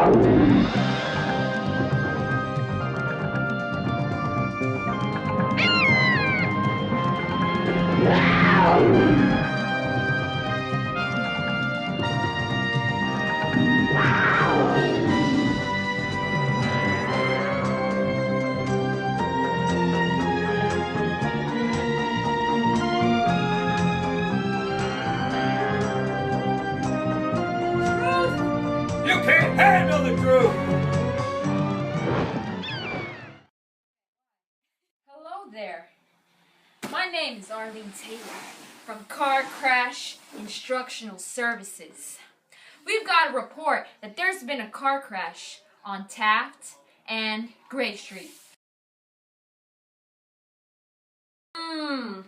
You can't handle the truth! Hello there. My name is Arlene Taylor from Car Crash Instructional Services. We've got a report that there's been a car crash on Taft and Gray Street.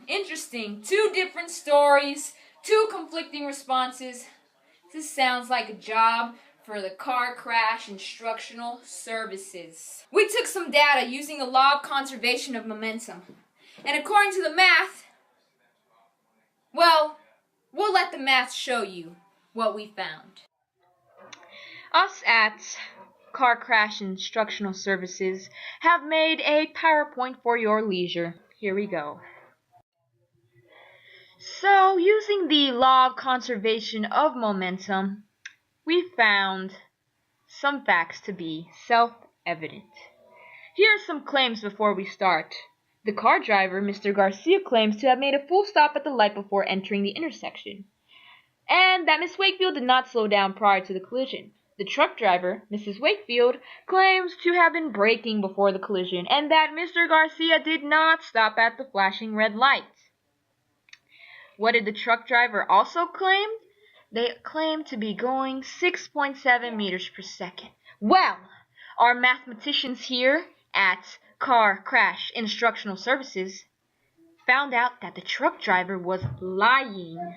Interesting. Two different stories, two conflicting responses. This sounds like a job for the Car Crash Instructional Services. We took some data using the law of conservation of momentum. And according to the math, well, we'll let the math show you what we found. Us at Car Crash Instructional Services have made a PowerPoint for your leisure. Here we go. So, using the law of conservation of momentum, we found some facts to be self-evident. Here are some claims before we start. The car driver, Mr. Garcia, claims to have made a full stop at the light before entering the intersection, and that Miss Wakefield did not slow down prior to the collision. The truck driver, Mrs. Wakefield, claims to have been braking before the collision, and that Mr. Garcia did not stop at the flashing red light. What did the truck driver also claim? They claimed to be going 6.7 meters per second. Well, our mathematicians here at Car Crash Instructional Services found out that the truck driver was lying.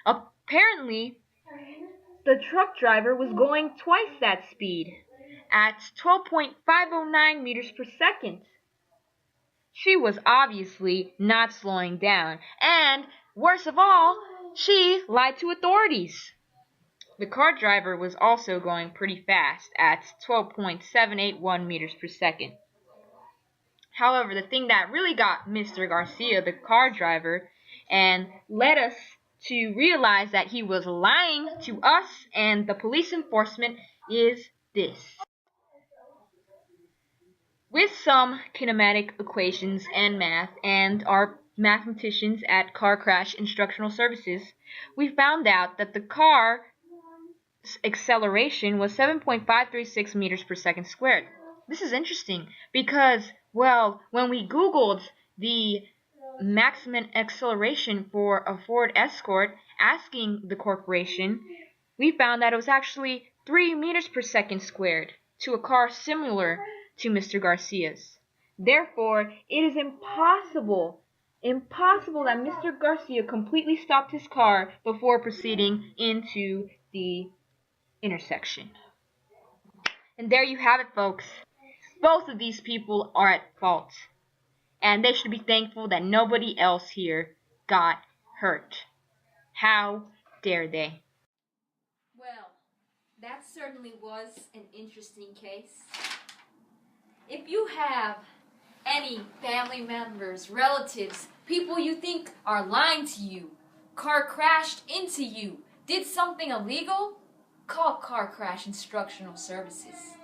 Apparently, the truck driver was going twice that speed at 12.509 meters per second. She was obviously not slowing down, and worst of all, she lied to authorities. The car driver was also going pretty fast at 12.781 meters per second. However, the thing that really got Mr. Garcia, the car driver, and led us to realize that he was lying to us and the police enforcement is this. With some kinematic equations and math and our mathematicians at Car Crash Instructional Services, we found out that the car's acceleration was 7.536 meters per second squared. This is interesting because, well, when we Googled the maximum acceleration for a Ford Escort, asking the corporation, we found that it was actually 3 meters per second squared to a car similar to Mr. Garcia's. Therefore, it is impossible that Mr. Garcia completely stopped his car before proceeding into the intersection. And there you have it, folks. Both of these people are at fault, and they should be thankful that nobody else here got hurt. How dare they? Well, that certainly was an interesting case. If you have any family members, relatives, people you think are lying to you, car crashed into you, did something illegal, call Car Crash Instructional Services.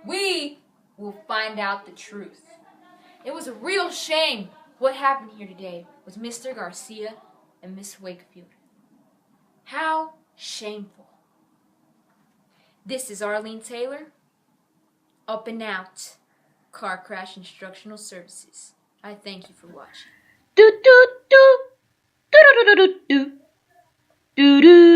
We will find out the truth. It was a real shame what happened here today with Mr. Garcia and Miss Wakefield. How shameful. This is Arlene Taylor, up and out, Car Crash Instructional Services. I thank you for watching. Do do do do do do do do do do.